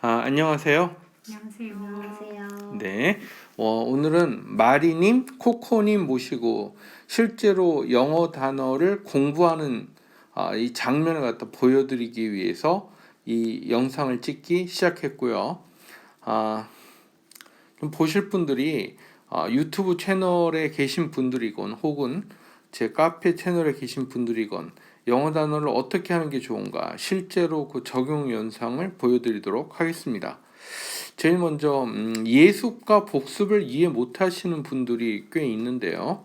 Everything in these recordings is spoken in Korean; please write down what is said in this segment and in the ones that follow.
안녕하세요. 안녕하세요. 안녕하세요. 네. 오늘은 마리님, 코코님 모시고 실제로 영어 단어를 공부하는 이 장면을 갖다 보여드리기 위해서 이 영상을 찍기 시작했고요. 좀 보실 분들이 유튜브 채널에 계신 분들이건 혹은 제 카페 채널에 계신 분들이건 영어 단어를 어떻게 하는 게 좋은가 실제로 그 적용 영상을 보여드리도록 하겠습니다. 제일 먼저 예습과 복습을 이해 못하시는 분들이 꽤 있는데요.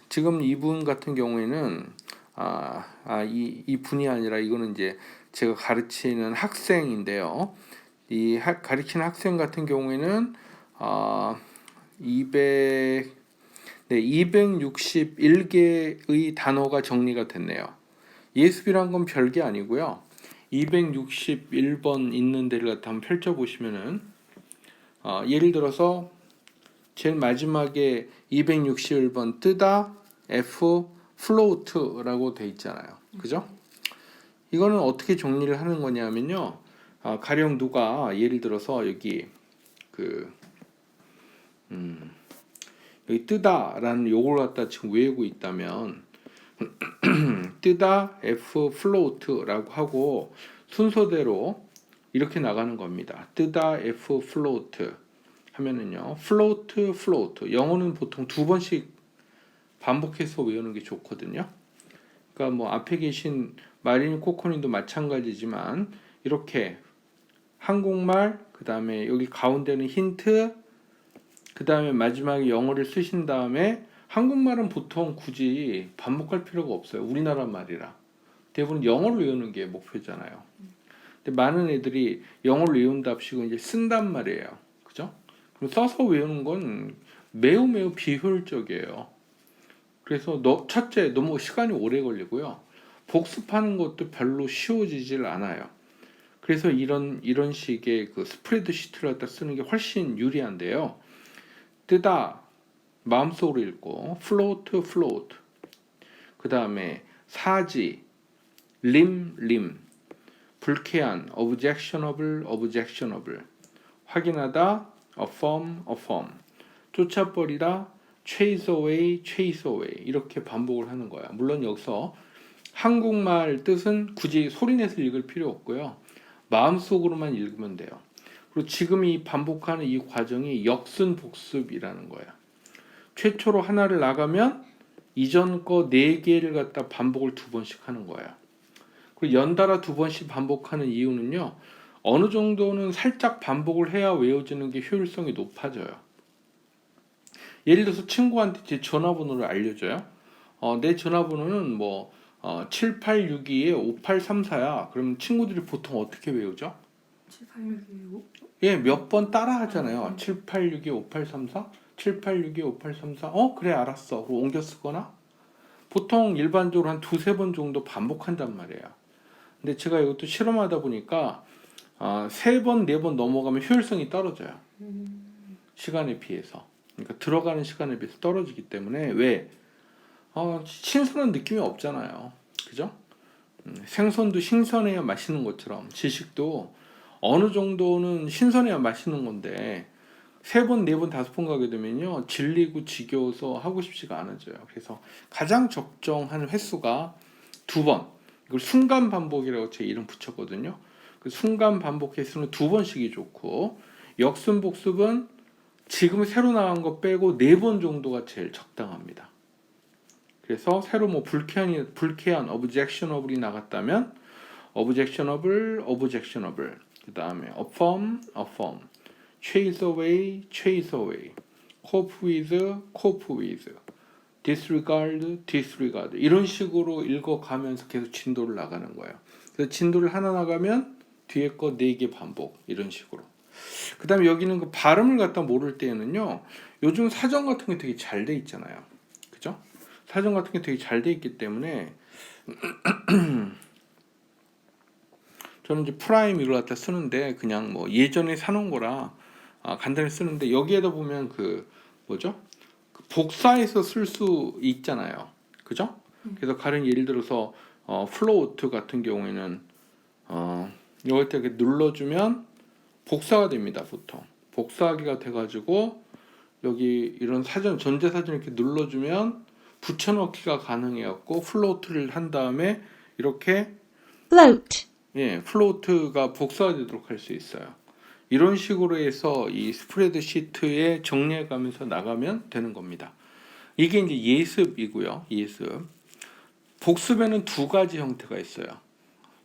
지금 이분 같은 경우에는 이 분이 아니라 이거는 이제 제가 가르치는 학생인데요. 가르치는 학생 같은 경우에는 261개의 단어가 정리가 됐네요. 예습이란 건 별게 아니고요. 261번 있는 데를 갖다 한번 펼쳐보시면은 예를 들어서 제일 마지막에 261번 뜨다 F float라고 돼 있잖아요. 그죠? 이거는 어떻게 정리를 하는 거냐면요. 가령 누가 예를 들어서 여기 여기 뜨다라는 요걸 갖다 지금 외우고 있다면 뜨다 F float라고 하고 순서대로 이렇게 나가는 겁니다. 뜨다 F float 하면은요. float 영어는 보통 두 번씩 반복해서 외우는 게 좋거든요. 그러니까 뭐 앞에 계신 마린 코코님도 마찬가지지만 이렇게 한국말 그 다음에 여기 가운데는 힌트 그 다음에 마지막에 영어를 쓰신 다음에 한국말은 보통 굳이 반복할 필요가 없어요. 우리나라 말이라. 대부분 영어를 외우는 게 목표잖아요. 근데 많은 애들이 영어를 외운답시고 이제 쓴단 말이에요. 그죠? 그럼 써서 외우는 건 매우 매우 비효율적이에요. 그래서 첫째, 너무 시간이 오래 걸리고요. 복습하는 것도 별로 쉬워지질 않아요. 그래서 이런 식의 그 스프레드시트를 갖다 쓰는 게 훨씬 유리한데요. 뜨다 마음속으로 읽고 float 그 다음에 사지 림 불쾌한 objectionable 확인하다 affirm 쫓아버리다 chase away 이렇게 반복을 하는 거야. 물론 여기서 한국말 뜻은 굳이 소리내서 읽을 필요 없고요. 마음속으로만 읽으면 돼요. 그리고 지금 이 반복하는 이 과정이 역순 복습이라는 거야. 최초로 하나를 나가면 이전 거 4개를 갖다 반복을 2번씩 하는 거야. 그리고 연달아 2번씩 반복하는 이유는요. 어느 정도는 살짝 반복을 해야 외워지는 게 효율성이 높아져요. 예를 들어서 친구한테 제 전화번호를 알려줘요. 내 전화번호는 뭐 7862-5834야. 그럼 친구들이 보통 어떻게 외우죠? 7862 예, 몇 번 따라 하잖아요. 7862-5834? 7862-5834? 그래, 알았어. 그리고 옮겨 쓰거나 보통 일반적으로 한 2-3번 정도 반복한단 말이에요. 근데 제가 이것도 실험하다 보니까 3번, 4번 넘어가면 효율성이 떨어져요. 시간에 비해서. 그러니까 들어가는 시간에 비해서 떨어지기 때문에 왜? 신선한 느낌이 없잖아요. 그죠? 생선도 신선해야 맛있는 것처럼 지식도 어느 정도는 신선해야 맛있는 건데 3번, 4번, 5번 가게 되면요 질리고 지겨워서 하고 싶지가 않아져요. 그래서 가장 적정한 횟수가 2번. 이걸 순간 반복이라고 제 이름 붙였거든요. 그 순간 반복 횟수는 2번씩이 좋고 역순 복습은 지금 새로 나온 거 빼고 4번 정도가 제일 적당합니다. 그래서 새로 뭐 불쾌한 objectionable이 나갔다면 objectionable 그 다음에 affirm chase away cope with disregard 이런 식으로 읽어가면서 계속 진도를 나가는 거예요. 그래서 진도를 하나 나가면 뒤에 거 4개 반복 이런 식으로. 그 다음에 여기는 그 발음을 갖다 모를 때에는요 요즘 사전 같은 게 되게 잘 돼 있잖아요. 그죠? 사전 같은 게 되게 잘 돼 있기 때문에 저는 이제 프라임 이걸 갖다 쓰는데 그냥 뭐 예전에 사놓은 거라 간단히 쓰는데 여기에다 보면 그 뭐죠? 그 복사해서 쓸 수 있잖아요. 그죠? 그래서 가령 예를 들어서 float 같은 경우에는 이걸 이렇게 눌러주면 복사가 됩니다. 보통 복사하기가 돼가지고 여기 이런 사전 전자사전 이렇게 눌러주면 붙여넣기가 가능해갖고 플로트를 한 다음에 이렇게 float, 플로트가 복사가 되도록 할 수 있어요. 이런 식으로 해서 이 스프레드시트에 정리해가면서 나가면 되는 겁니다. 이게 이제 예습이고요. 예습. 복습에는 두 가지 형태가 있어요.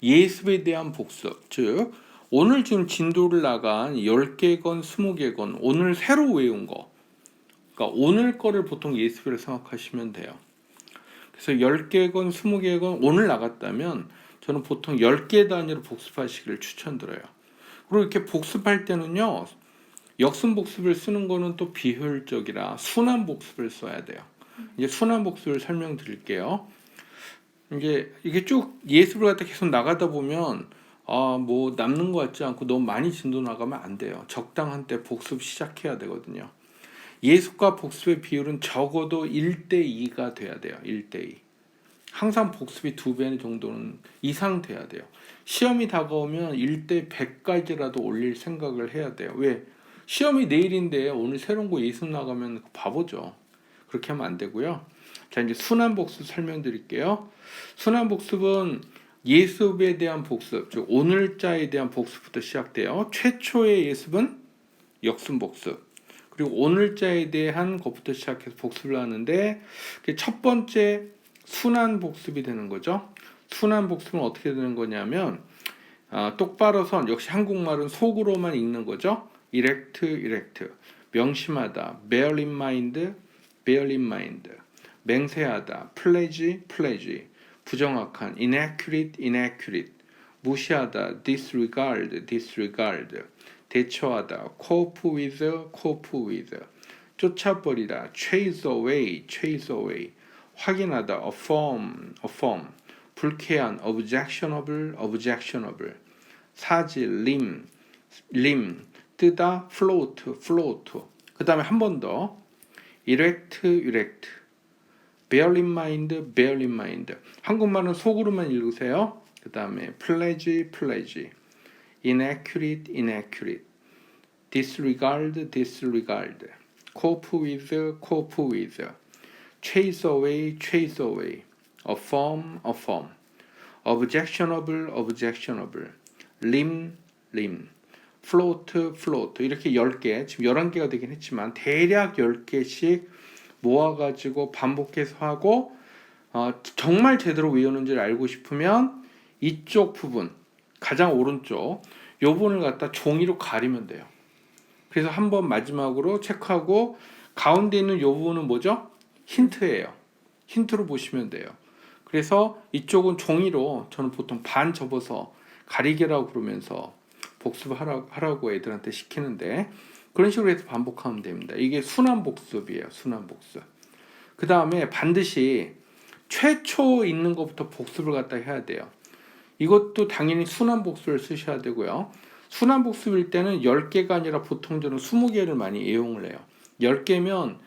예습에 대한 복습, 즉 오늘 지금 진도를 나간 10개건 20개건 오늘 새로 외운 거, 그러니까 오늘 거를 보통 예습이라고 생각하시면 돼요. 그래서 10개건 20개건 오늘 나갔다면 저는 보통 10개 단위로 복습하시기를 추천드려요. 그리고 이렇게 복습할 때는요, 역순 복습을 쓰는 거는 또 비효율적이라 순환 복습을 써야 돼요. 이제 순환 복습을 설명드릴게요. 이제 이게 쭉 예습을 갖다 계속 나가다 보면 뭐 남는 것 같지 않고 너무 많이 진도 나가면 안 돼요. 적당한 때 복습 시작해야 되거든요. 예습과 복습의 비율은 적어도 1대2가 돼야 돼요. 1대2. 항상 복습이 2배 정도는 이상 돼야 돼요. 시험이 다가오면 1대100까지라도 올릴 생각을 해야 돼요. 왜? 시험이 내일인데 오늘 새로운 거 예습 나가면 바보죠. 그렇게 하면 안 되고요. 자, 이제 순환 복습 설명드릴게요. 순환 복습은 예습에 대한 복습, 즉 오늘자에 대한 복습부터 시작돼요. 최초의 예습은 역순 복습. 그리고 오늘자에 대한 것부터 시작해서 복습을 하는데 첫 번째 순환 복습이 되는 거죠. 순환 복습은 어떻게 되는 거냐면 똑바로 선, 역시 한국말은 속으로만 읽는 거죠. erect, erect. 명심하다, bear in mind, bear in mind. 맹세하다, pledge, pledge. 부정확한, inaccurate, inaccurate. 무시하다, disregard, disregard. 대처하다, cope with, cope with. 쫓아버리다, chase away, chase away. 확인하다, affirm, affirm. 불쾌한, objectionable, objectionable. 사질, limb. 뜨다, float, float. 그 다음에 한 번 더. erect, erect. bear in mind, bear in mind. 한국말은 속으로만 읽으세요. 그 다음에 pledge, pledge. inaccurate, inaccurate. disregard, disregard. cope with, cope with. chase away, chase away. affirm, affirm. objectionable, objectionable. limb, limb. float, float. 이렇게 10개, 지금 11개가 되긴 했지만 대략 10개씩 모아가지고 반복해서 하고 정말 제대로 외우는지를 알고 싶으면 이쪽 부분, 가장 오른쪽 이 부분을 갖다 종이로 가리면 돼요. 그래서 한번 마지막으로 체크하고 가운데 있는 이 부분은 뭐죠? 힌트예요. 힌트로 보시면 돼요. 그래서 이쪽은 종이로 저는 보통 반 접어서 가리개라고 그러면서 복습하라고 애들한테 시키는데 그런 식으로 해서 반복하면 됩니다. 이게 순환 복습이에요. 순환 복습. 그 다음에 반드시 최초 있는 것부터 복습을 갖다 해야 돼요. 이것도 당연히 순환 복습을 쓰셔야 되고요. 순환 복습일 때는 10개가 아니라 보통 저는 20개를 많이 애용을 해요. 10개면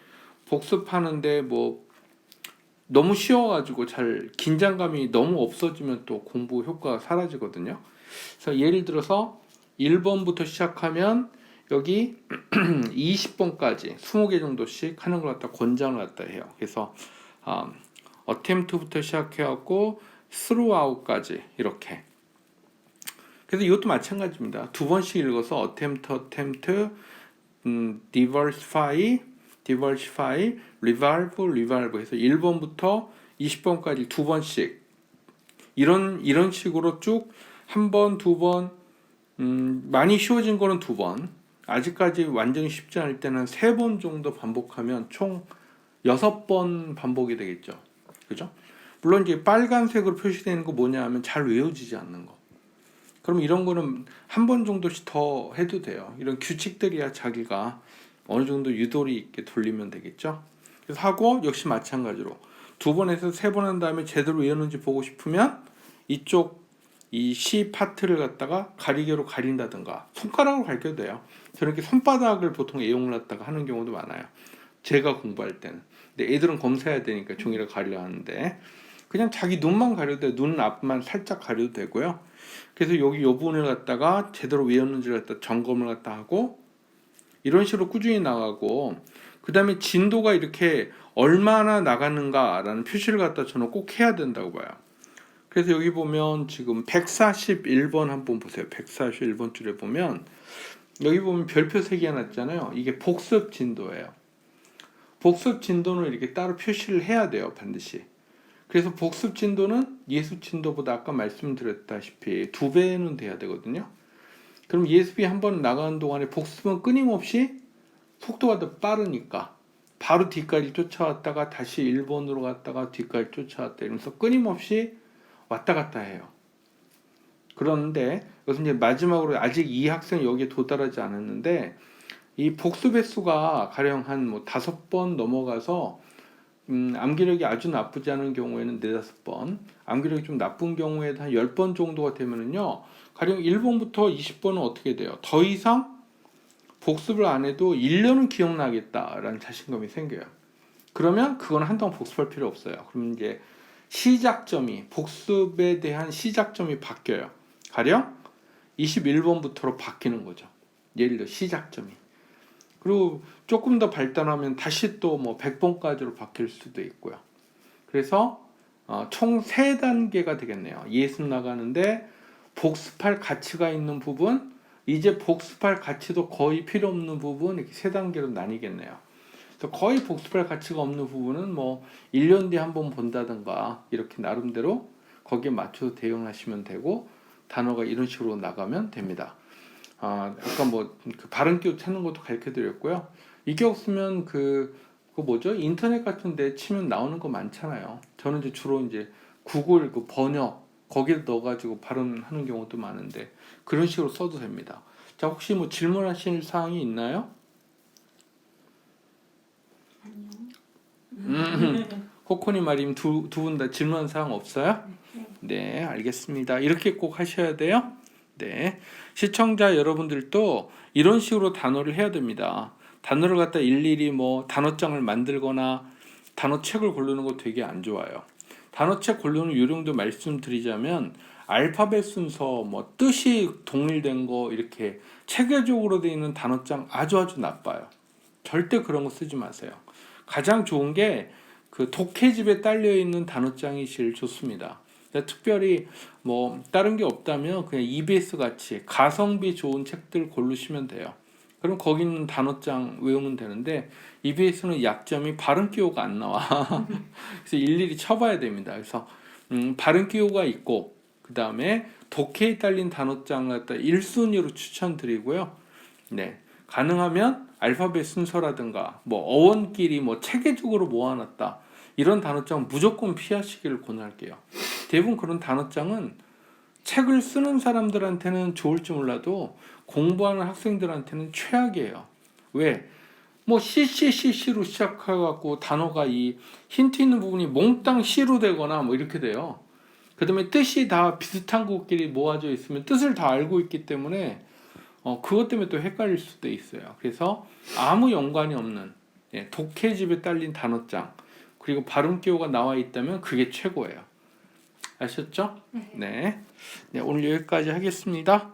복습하는데 뭐 너무 쉬워가지고 잘 긴장감이 너무 없어지면 또 공부 효과가 사라지거든요. 그래서 예를 들어서 1번부터 시작하면 여기 20번까지 20개 정도씩 하는 걸 갖다 권장을 갖다 해요. 그래서 attempt부터 시작해갖고 throughout까지 이렇게. 그래서 이것도 마찬가지입니다. 두 번씩 읽어서 attempt, diversify, revolve 해서 1번부터 20번까지 두 번씩 이런 식으로 쭉 한 번, 두 번, 많이 쉬워진 거는 두 번, 아직까지 완전히 쉽지 않을 때는 3번 정도 반복하면 총 6번 반복이 되겠죠. 그죠? 물론 이제 빨간색으로 표시되는 거 뭐냐 하면 잘 외워지지 않는 거. 그럼 이런 거는 한 번 정도씩 더 해도 돼요. 이런 규칙들이야 자기가 어느 정도 유도리 있게 돌리면 되겠죠. 그래서 하고 역시 마찬가지로 2번에서 3번 한 다음에 제대로 외웠는지 보고 싶으면 이쪽 이 C 파트를 갖다가 가리개로 가린다든가 손가락으로 가르쳐도 돼요. 저는 이렇게 손바닥을 보통 애용을 갖다가 하는 경우도 많아요. 제가 공부할 때는. 근데 애들은 검사해야 되니까 종이를 가리려 하는데 그냥 자기 눈만 가려도 돼요. 눈 앞만 살짝 가려도 되고요. 그래서 여기 요 부분을 갖다가 제대로 외웠는지를 갖다 점검을 갖다 하고 이런 식으로 꾸준히 나가고 그 다음에 진도가 이렇게 얼마나 나가는가라는 표시를 갖다 저는 꼭 해야 된다고 봐요. 그래서 여기 보면 지금 141번 한번 보세요. 141번 줄에 보면 여기 보면 별표 3개 해놨잖아요. 이게 복습 진도예요. 복습 진도는 이렇게 따로 표시를 해야 돼요. 반드시. 그래서 복습 진도는 예습 진도보다 아까 말씀드렸다시피 2배는 돼야 되거든요. 그럼 예습이 한번 나가는 동안에 복습은 끊임없이 속도가 더 빠르니까 바로 뒤까지 쫓아왔다가 다시 1번으로 갔다가 뒤까지 쫓아왔다 이러면서 끊임없이 왔다 갔다 해요. 그런데 여기서 이제 마지막으로 아직 이 학생은 여기에 도달하지 않았는데 이 복습 횟수가 가령 한 뭐 5번 넘어가서 암기력이 아주 나쁘지 않은 경우에는 4-5번, 암기력이 좀 나쁜 경우에는 한 10번 정도가 되면은요, 가령 1번부터 20번은 어떻게 돼요? 더 이상 복습을 안 해도 1년은 기억나겠다라는 자신감이 생겨요. 그러면 그건 한동안 복습할 필요 없어요. 그럼 이제 시작점이, 복습에 대한 시작점이 바뀌어요. 가령 21번부터로 바뀌는 거죠. 예를 들어 시작점이. 그리고 조금 더 발달하면 다시 또 뭐 100번까지로 바뀔 수도 있고요. 그래서 총 3단계가 되겠네요. 예습 나가는데 복습할 가치가 있는 부분, 이제 복습할 가치도 거의 필요 없는 부분, 이렇게 3단계로 나뉘겠네요. 그래서 거의 복습할 가치가 없는 부분은 뭐 1년 뒤에 한번 본다든가 이렇게 나름대로 거기에 맞춰서 대응하시면 되고 단어가 이런 식으로 나가면 됩니다. 아까 뭐 그 발음 기호 찾는 것도 가르쳐 드렸고요. 이게 없으면 그 뭐죠? 인터넷 같은 데 치면 나오는 거 많잖아요. 저는 이제 주로 이제 구글 그 번역 거기에 넣어가지고 발음하는 경우도 많은데 그런 식으로 써도 됩니다. 자, 혹시 뭐 질문하실 사항이 있나요? 코코니 마림 두 분 다 질문한 사항 없어요? 네, 알겠습니다. 이렇게 꼭 하셔야 돼요. 네, 시청자 여러분들도 이런 식으로 단어를 해야 됩니다. 단어를 갖다 일일이 뭐 단어장을 만들거나 단어책을 고르는 거 되게 안 좋아요. 단어책 고르는 요령도 말씀드리자면 알파벳 순서, 뭐 뜻이 동일된 거 이렇게 체계적으로 되어 있는 단어장 아주 나빠요. 절대 그런 거 쓰지 마세요. 가장 좋은 게 그 독해집에 딸려 있는 단어장이 제일 좋습니다. 특별히 뭐 다른 게 없다면 그냥 EBS 같이 가성비 좋은 책들 고르시면 돼요. 그럼 거기 있는 단어장 외우면 되는데 EBS는 약점이 발음 기호가 안 나와. 그래서 일일이 쳐봐야 됩니다. 그래서 발음 기호가 있고 그 다음에 독해에 딸린 단어장 갖다 1순위로 추천드리고요. 네, 가능하면 알파벳 순서라든가 뭐 어원끼리 뭐 체계적으로 모아놨다 이런 단어장 무조건 피하시기를 권할게요. 대부분 그런 단어장은 책을 쓰는 사람들한테는 좋을지 몰라도 공부하는 학생들한테는 최악이에요. 왜? 뭐 CCCC로 시작해갖고 단어가 이 힌트 있는 부분이 몽땅 C로 되거나 뭐 이렇게 돼요. 그 다음에 뜻이 다 비슷한 것끼리 모아져 있으면 뜻을 다 알고 있기 때문에 그것 때문에 또 헷갈릴 수도 있어요. 그래서 아무 연관이 없는 독해집에 딸린 단어장 그리고 발음 기호가 나와 있다면 그게 최고예요. 아셨죠? 네. 네, 오늘 여기까지 하겠습니다.